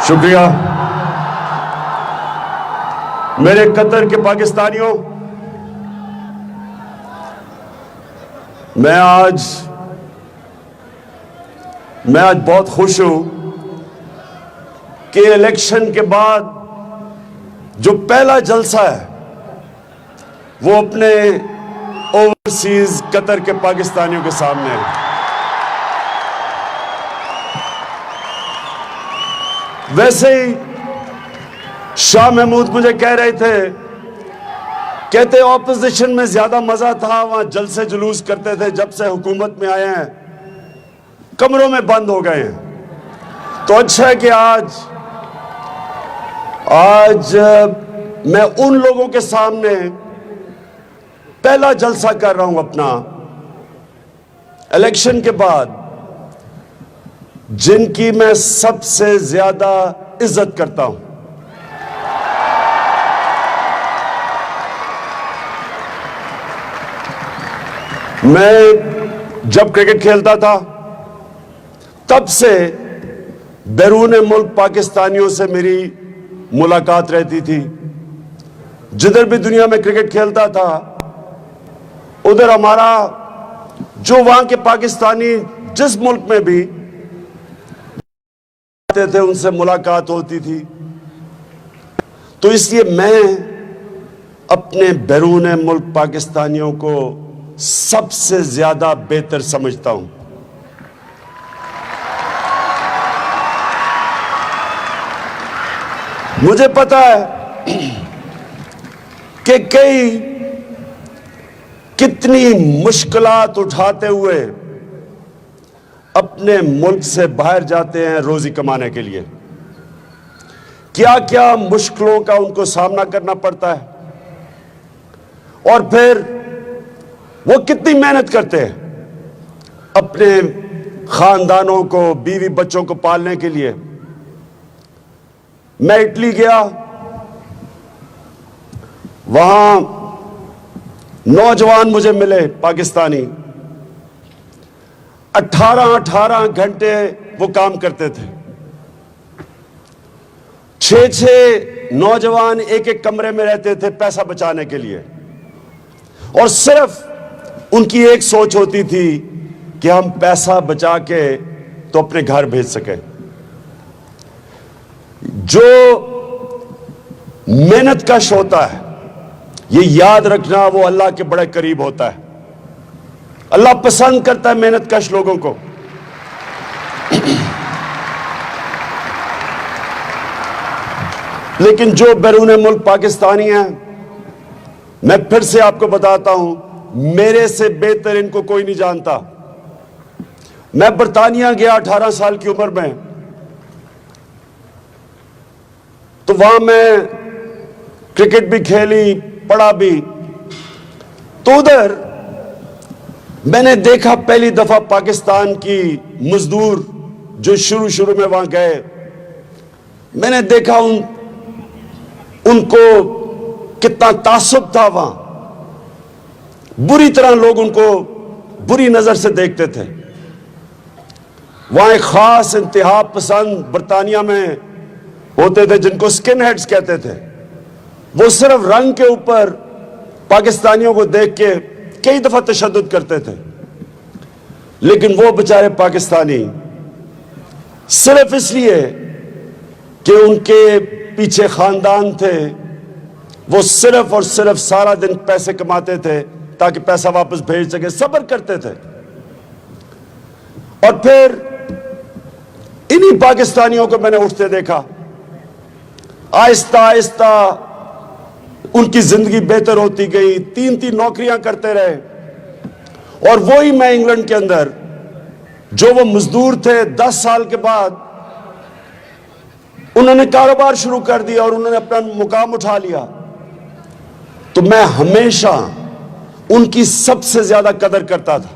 शुक्रिया। मेरे कतर के पाकिस्तानियों, मैं आज बहुत खुश हूं कि इलेक्शन के बाद जो पहला जलसा है वो अपने ओवरसीज कतर के पाकिस्तानियों के सामने है। वैसे ही शाह महमूद मुझे कह रहे थे, कहते ऑपोजिशन में ज्यादा मजा था, वहां जलसे जुलूस करते थे, जब से हुकूमत में आए हैं कमरों में बंद हो गए हैं। तो अच्छा है कि आज मैं उन लोगों के सामने पहला जलसा कर रहा हूं अपना इलेक्शन के बाद, जिनकी मैं सबसे ज्यादा इज्जत करता हूं। मैं जब क्रिकेट खेलता था तब से बैरून मुल्क पाकिस्तानियों से मेरी मुलाकात रहती थी। जिधर भी दुनिया में क्रिकेट खेलता था उधर हमारा जो वहां के पाकिस्तानी जिस मुल्क में भी आते थे उनसे मुलाकात होती थी। तो इसलिए मैं अपने बैरून मुल्क पाकिस्तानियों को सबसे ज्यादा बेहतर समझता हूं। मुझे पता है कि कितनी मुश्किलात उठाते हुए अपने मुल्क से बाहर जाते हैं रोजी कमाने के लिए, क्या क्या मुश्किलों का उनको सामना करना पड़ता है, और फिर वो कितनी मेहनत करते हैं अपने खानदानों को, बीवी बच्चों को पालने के लिए। मैं इटली गया, वहां नौजवान मुझे मिले पाकिस्तानी, 18 घंटे वो काम करते थे। 6 नौजवान एक कमरे में रहते थे पैसा बचाने के लिए, और सिर्फ उनकी एक सोच होती थी कि हम पैसा बचा के तो अपने घर भेज सकें। जो मेहनत कश होता है, ये याद रखना, वो अल्लाह के बड़े करीब होता है। अल्लाह पसंद करता है मेहनत कश लोगों को। लेकिन जो बैरून मुल्क पाकिस्तानी हैं, मैं फिर से आपको बताता हूं, मेरे से बेहतर इनको कोई नहीं जानता। मैं बरतानिया गया 18 साल की उम्र में, तो वहां मैं क्रिकेट भी खेली, पढ़ा भी। तो उधर मैंने देखा पहली दफा पाकिस्तान की मजदूर जो शुरू में वहां गए, मैंने देखा उनको कितना तासुब था। वहां बुरी तरह लोग उनको बुरी नजर से देखते थे। वहां एक खास इंतहा पसंद बरतानिया में होते थे जिनको स्किन हेड्स कहते थे। वो सिर्फ रंग के ऊपर पाकिस्तानियों को देख के कई दफा तशद्दुद करते थे, लेकिन वो बेचारे पाकिस्तानी सिर्फ इसलिए कि उनके पीछे खानदान थे, वो सिर्फ और सिर्फ सारा दिन पैसे कमाते थे ताकि पैसा वापस भेज सके, सब्र करते थे। और फिर इन्हीं पाकिस्तानियों को मैंने उठते देखा। आहिस्ता आहिस्ता उनकी जिंदगी बेहतर होती गई, 3 नौकरियां करते रहे। और वही मैं इंग्लैंड के अंदर, जो वो मजदूर थे, 10 साल के बाद उन्होंने कारोबार शुरू कर दिया और उन्होंने अपना मुकाम उठा लिया। तो मैं हमेशा उनकी सबसे ज्यादा कदर करता था,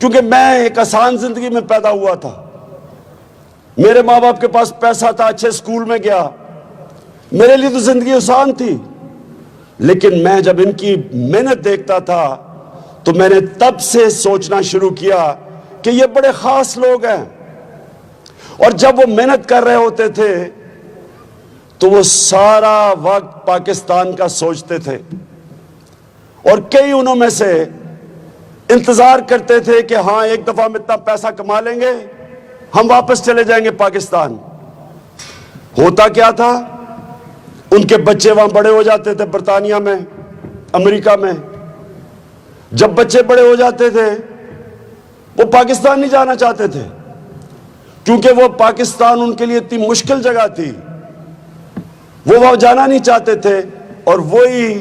क्योंकि मैं एक आसान जिंदगी में पैदा हुआ था। मेरे माँ बाप के पास पैसा था, अच्छे स्कूल में गया, मेरे लिए तो जिंदगी आसान थी। लेकिन मैं जब इनकी मेहनत देखता था तो मैंने तब से सोचना शुरू किया कि ये बड़े खास लोग हैं। और जब वो मेहनत कर रहे होते थे तो वो सारा वक्त पाकिस्तान का सोचते थे, और कई उनों में से इंतजार करते थे कि हां एक दफा हम इतना पैसा कमा लेंगे, हम वापस चले जाएंगे पाकिस्तान। होता क्या था, उनके बच्चे वहां बड़े हो जाते थे, बर्तानिया में, अमेरिका में। जब बच्चे बड़े हो जाते थे वो पाकिस्तान नहीं जाना चाहते थे, क्योंकि वो पाकिस्तान उनके लिए इतनी मुश्किल जगह थी, वो वहां जाना नहीं चाहते थे। और वही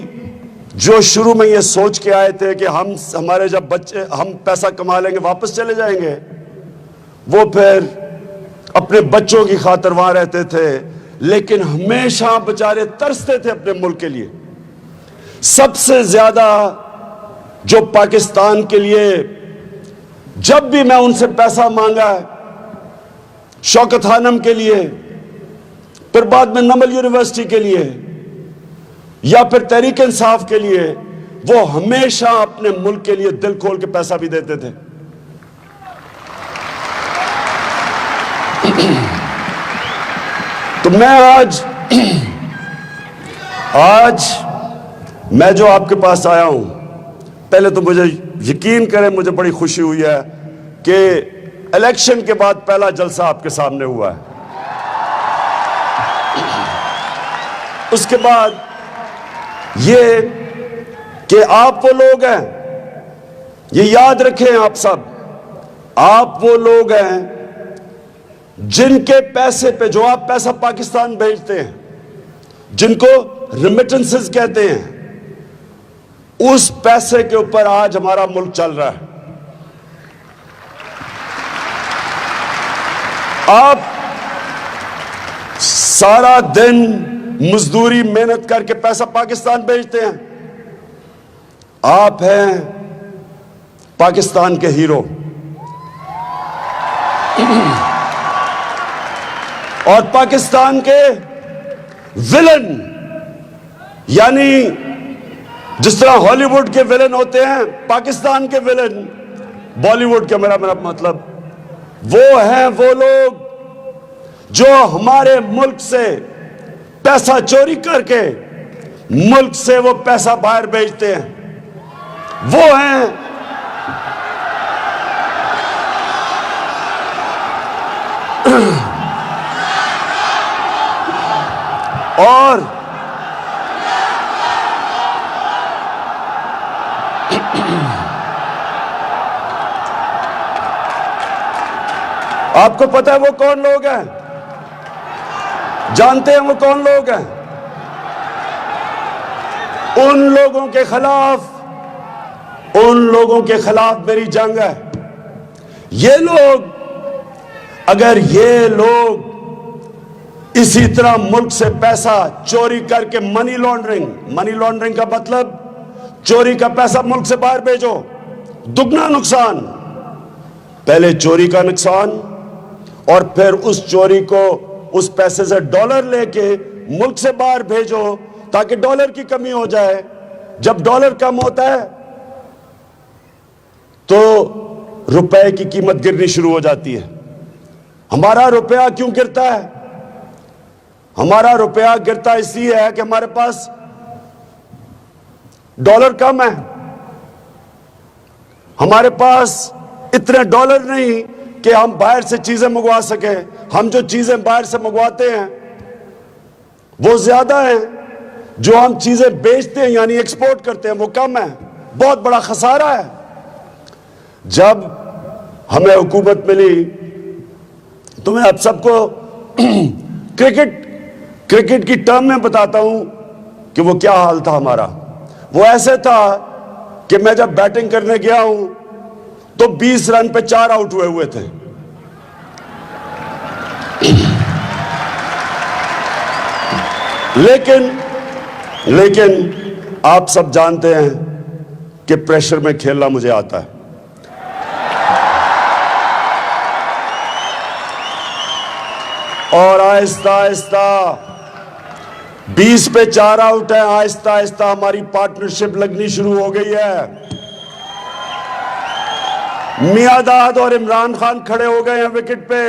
जो शुरू में ये सोच के आए थे कि हमारे जब बच्चे, हम पैसा कमा लेंगे वापस चले जाएंगे, वो फिर अपने बच्चों की खातिर वहां रहते थे, लेकिन हमेशा बेचारे तरसते थे अपने मुल्क के लिए। सबसे ज्यादा जो पाकिस्तान के लिए, जब भी मैं उनसे पैसा मांगा है, शौकत खानम के लिए, फिर बाद में नमल यूनिवर्सिटी के लिए, या फिर तहरीक इंसाफ के लिए, वो हमेशा अपने मुल्क के लिए दिल खोल के पैसा भी देते थे। तो मैं आज मैं जो आपके पास आया हूं, पहले तो मुझे यकीन करें, मुझे बड़ी खुशी हुई है कि इलेक्शन के बाद पहला जलसा आपके सामने हुआ है। उसके बाद ये कि आप वो लोग हैं, ये याद रखें आप सब, आप वो लोग हैं जिनके पैसे पे, जो आप पैसा पाकिस्तान भेजते हैं, जिनको रिमिटेंसेस कहते हैं, उस पैसे के ऊपर आज हमारा मुल्क चल रहा है। आप सारा दिन मजदूरी मेहनत करके पैसा पाकिस्तान भेजते हैं, आप हैं पाकिस्तान के हीरो। और पाकिस्तान के विलन, यानी जिस तरह हॉलीवुड के विलन होते हैं, पाकिस्तान के विलन बॉलीवुड के, मेरा मतलब वो हैं वो लोग जो हमारे मुल्क से पैसा चोरी करके मुल्क से वो पैसा बाहर भेजते हैं। वो हैं और आपको पता है वो कौन लोग हैं? जानते हैं वो कौन लोग हैं? उन लोगों के खिलाफ मेरी जंग है। ये लोग, अगर ये लोग इसी तरह मुल्क से पैसा चोरी करके, मनी लॉन्ड्रिंग का मतलब चोरी का पैसा मुल्क से बाहर भेजो, दुगना नुकसान। पहले चोरी का नुकसान, और फिर उस चोरी को, उस पैसे से डॉलर लेके मुल्क से बाहर भेजो ताकि डॉलर की कमी हो जाए। जब डॉलर कम होता है तो रुपए की कीमत गिरनी शुरू हो जाती है। हमारा रुपया क्यों गिरता है? हमारा रुपया गिरता इसलिए है कि हमारे पास डॉलर कम है, हमारे पास इतने डॉलर नहीं कि हम बाहर से चीजें मंगवा सके। हम जो चीजें बाहर से मंगवाते हैं वो ज्यादा हैं, जो हम चीजें बेचते हैं यानी एक्सपोर्ट करते हैं वो कम है। बहुत बड़ा खसारा है। जब हमें हुकूमत मिली तो मैं आप सबको क्रिकेट की टर्म में बताता हूं कि वो क्या हाल था हमारा। वो ऐसे था कि मैं जब बैटिंग करने गया हूं तो 20 रन पे 4 आउट हुए थे। लेकिन आप सब जानते हैं कि प्रेशर में खेलना मुझे आता है। और आहिस्ता आहिस्ता 20 पे 4 आउट है, आहिस्ता आहिस्ता हमारी पार्टनरशिप लगनी शुरू हो गई है। मियादाद और इमरान खान खड़े हो गए हैं विकेट पे।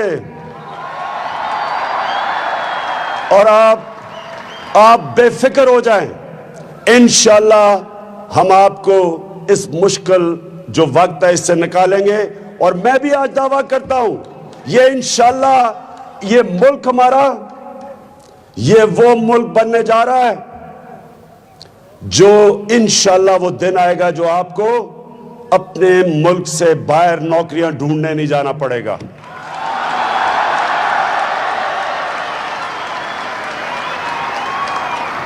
और आप बेफिक्र हो जाएं। इंशाअल्लाह हम आपको इस मुश्किल जो वक्त है इससे निकालेंगे। और मैं भी आज दावा करता हूं, ये इंशाअल्लाह ये मुल्क हमारा, ये वो मुल्क बनने जा रहा है जो इंशाअल्लाह वो दिन आएगा जो आपको अपने मुल्क से बाहर नौकरियां ढूंढने नहीं जाना पड़ेगा।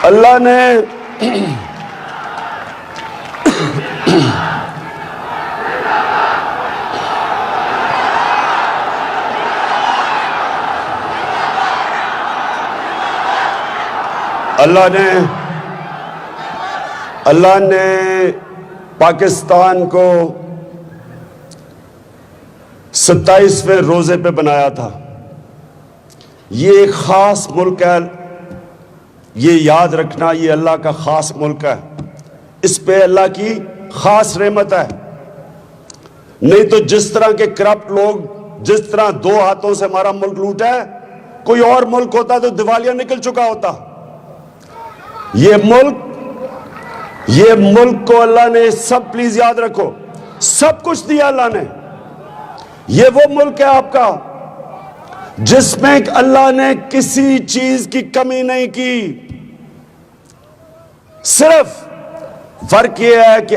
अल्लाह ने पाकिस्तान को 27वें रोजे पे बनाया था। ये एक खास मुल्क है, ये याद रखना, ये अल्लाह का खास मुल्क है। इस पे अल्लाह की खास रहमत है। नहीं तो जिस तरह के करप्ट लोग जिस तरह 2 हाथों से हमारा मुल्क लूटा है, कोई और मुल्क होता तो दिवालिया निकल चुका होता। ये मुल्क को अल्लाह ने, सब प्लीज याद रखो, सब कुछ दिया अल्लाह ने। ये वो मुल्क है आपका जिसमें अल्लाह ने किसी चीज की कमी नहीं की। सिर्फ फर्क यह है कि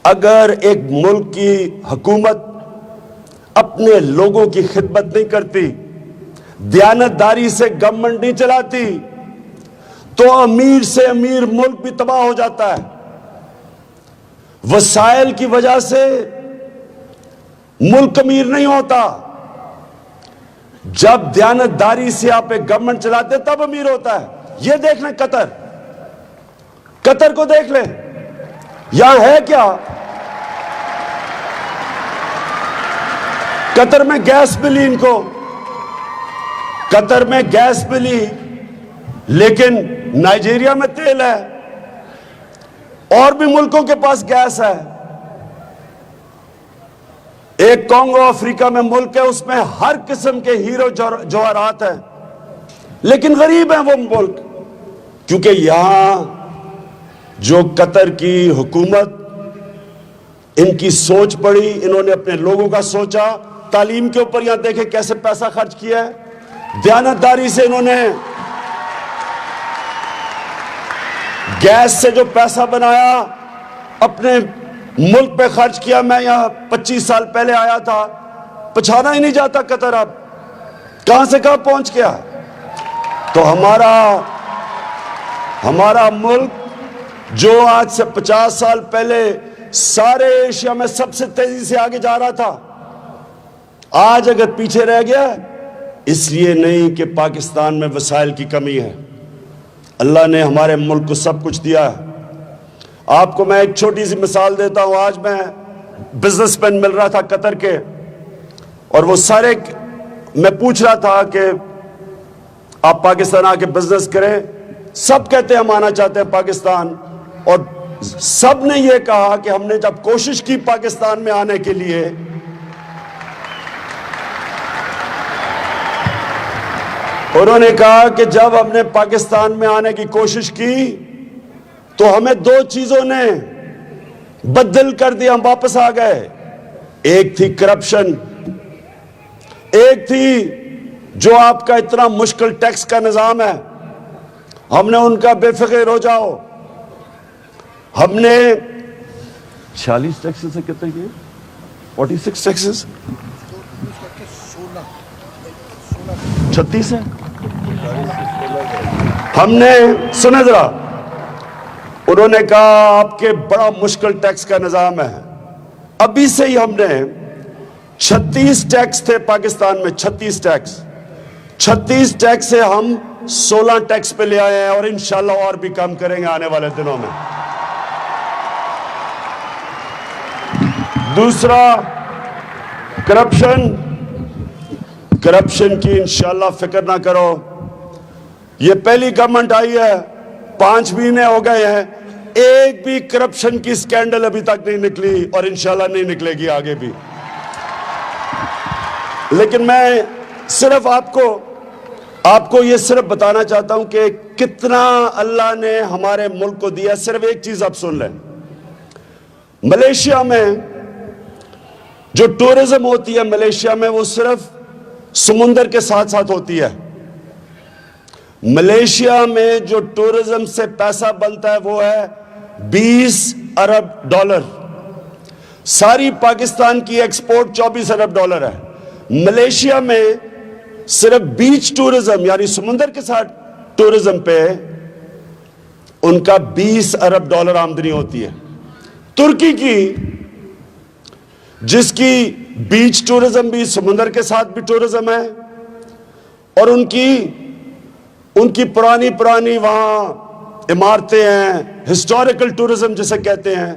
अगर एक मुल्क की हुकूमत अपने लोगों की खिदमत नहीं करती, दयानतदारी से गवर्नमेंट नहीं चलाती, तो अमीर से अमीर मुल्क भी तबाह हो जाता है। वसाइल की वजह से मुल्क अमीर नहीं होता। जब दयानतदारी से आप एक गवर्नमेंट चलाते तब अमीर होता है। ये देख लें कतर को देख लें, यहां है क्या? कतर में गैस मिली इनको, कतर में गैस मिली, लेकिन नाइजीरिया में तेल है, और भी मुल्कों के पास गैस है। एक कांगो अफ्रीका में मुल्क है, उसमें हर किस्म के हीरो जवाहरात हैं, लेकिन गरीब है वो मुल्क, क्योंकि यहां जो कतर की हुकूमत, इनकी सोच पड़ी, इन्होंने अपने लोगों का सोचा। तालीम के ऊपर यहां देखे कैसे पैसा खर्च किया है। दयानतदारी से इन्होंने गैस से जो पैसा बनाया अपने मुल्क पे खर्च किया। मैं यहां 25 साल पहले आया था, पछाना ही नहीं जाता कतर अब कहां से कहां पहुंच गया। तो हमारा मुल्क जो आज से 50 साल पहले सारे एशिया में सबसे तेजी से आगे जा रहा था, आज अगर पीछे रह गया, इसलिए नहीं कि पाकिस्तान में वसाइल की कमी है। अल्लाह ने हमारे मुल्क को सब कुछ दिया है। आपको मैं एक छोटी सी मिसाल देता हूं। आज मैं बिजनेसमैन मिल रहा था कतर के, और वो सारे, मैं पूछ रहा था कि आप पाकिस्तान आके बिजनेस करें। सब कहते हैं हम आना चाहते हैं पाकिस्तान, और सब ने ये कहा कि हमने जब कोशिश की पाकिस्तान में आने के लिए, उन्होंने कहा कि जब हमने पाकिस्तान में आने की कोशिश की तो हमें 2 चीजों ने बदल कर दिया, हम वापस आ गए। एक थी करप्शन, एक थी जो आपका इतना मुश्किल टैक्स का निजाम है। हमने उनका बेफिक्र हो जाओ, हमने 46 टैक्सेस से कितने किए, 46 टैक्सेस, 36 है। हमने, सुने जरा, उन्होंने कहा आपके बड़ा मुश्किल टैक्स का निजाम है। अभी से ही हमने 36 टैक्स थे पाकिस्तान में, 36 टैक्स से हम 16 टैक्स पे ले आए हैं, और इंशाल्लाह और भी कम करेंगे आने वाले दिनों में। दूसरा, करप्शन की इंशाल्लाह फिक्र ना करो। ये पहली गवर्नमेंट आई है, 5 महीने हो गए हैं, एक भी करप्शन की स्कैंडल अभी तक नहीं निकली, और इंशाल्लाह नहीं निकलेगी आगे भी। लेकिन मैं सिर्फ आपको आपको यह सिर्फ बताना चाहता हूं कि कितना अल्लाह ने हमारे मुल्क को दिया। सिर्फ एक चीज आप सुन लें, मलेशिया में जो टूरिज्म होती है मलेशिया में, वो सिर्फ समुंदर के साथ साथ होती है। मलेशिया में जो टूरिज्म से पैसा बनता है वो है 20 अरब डॉलर। सारी पाकिस्तान की एक्सपोर्ट 24 अरब डॉलर है। मलेशिया में सिर्फ बीच टूरिज्म यानी समुंदर के साथ टूरिज्म पे उनका 20 अरब डॉलर आमदनी होती है। तुर्की की, जिसकी बीच टूरिज्म भी, समुंदर के साथ भी टूरिज्म है, और उनकी पुरानी पुरानी वहां इमारतें हैं, हिस्टोरिकल टूरिज्म जिसे कहते हैं,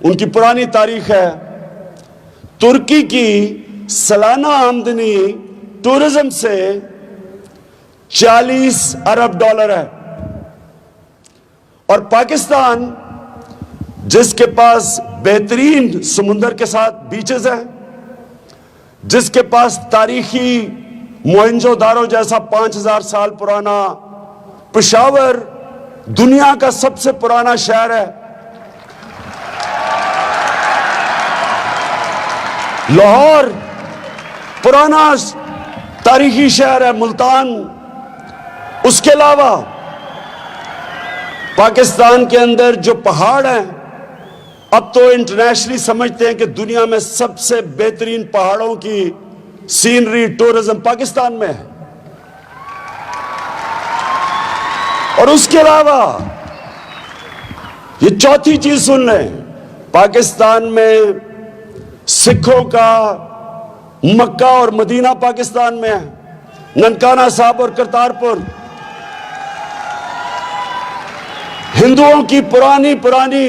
उनकी पुरानी तारीख है। तुर्की की सालाना आमदनी टूरिज्म से 40 अरब डॉलर है। और पाकिस्तान, जिसके पास बेहतरीन समुंदर के साथ बीचेस हैं, जिसके पास तारीखी मोहनजोदारो जैसा 5000 साल पुराना, पेशावर दुनिया का सबसे पुराना शहर है, लाहौर पुराना तारीखी शहर है, मुल्तान, उसके अलावा पाकिस्तान के अंदर जो पहाड़ हैं, अब तो इंटरनेशनली समझते हैं कि दुनिया में सबसे बेहतरीन पहाड़ों की सीनरी टूरिज्म पाकिस्तान में है। और उसके अलावा ये चौथी चीज सुन लें, पाकिस्तान में सिखों का मक्का और मदीना पाकिस्तान में है, ननकाना साहब और करतारपुर। हिंदुओं की पुरानी पुरानी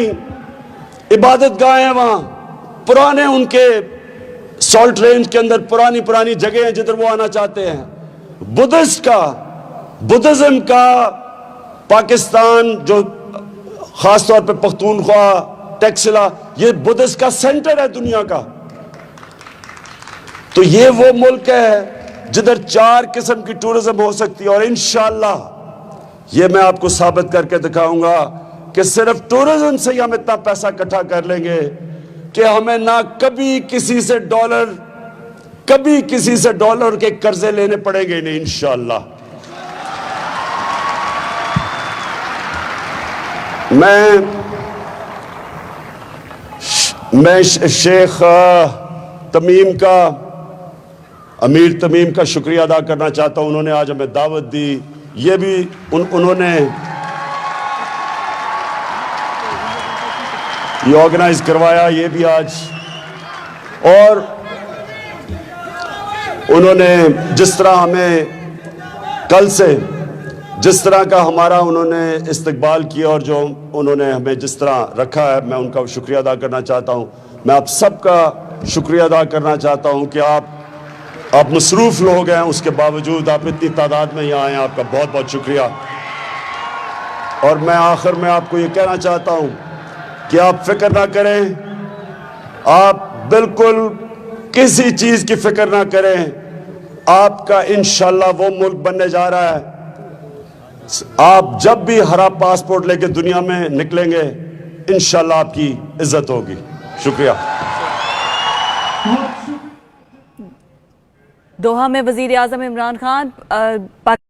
इबादत गाहें हैं वहां, पुराने उनके सॉल्ट रेंज के अंदर पुरानी पुरानी जगह हैं जिधर वो आना चाहते हैं। बुद्धिज्म का पाकिस्तान, जो खासतौर पे पख्तूनख्वा, टेक्सिला, ये बुद्धिस्ट का सेंटर है दुनिया का। तो ये वो मुल्क है जिधर 4 किस्म की टूरिज्म हो सकती है। और इंशाअल्लाह ये मैं आपको साबित करके दिखाऊंगा कि सिर्फ टूरिज्म से ही हम इतना पैसा इकट्ठा कर लेंगे कि हमें ना कभी किसी से डॉलर के कर्जे लेने पड़ेंगे नहीं, इंशाअल्लाह। मैं शेख तमीम का, अमीर तमीम का शुक्रिया अदा करना चाहता हूं। उन्होंने आज हमें दावत दी, ये भी उन्होंने ये ऑर्गेनाइज करवाया, ये भी आज। और उन्होंने जिस तरह हमें कल से जिस तरह का हमारा उन्होंने इस्तकबाल किया और जो उन्होंने हमें जिस तरह रखा है, मैं उनका शुक्रिया अदा करना चाहता हूं। मैं आप सबका शुक्रिया अदा करना चाहता हूं कि आप मसरूफ़ लोग हैं, उसके बावजूद आप इतनी तादाद में यहाँ आए, आपका बहुत बहुत शुक्रिया। और मैं आखिर में आपको ये कहना चाहता हूँ कि आप फिक्र ना करें, आप बिल्कुल किसी चीज़ की फिक्र ना करें। आपका इंशाल्लाह वो मुल्क बनने जा रहा है। आप जब भी हरा पासपोर्ट लेके दुनिया में निकलेंगे, इंशाल्लाह आपकी इज्जत होगी। शुक्रिया। दोहा में वजीर आजम इमरान खान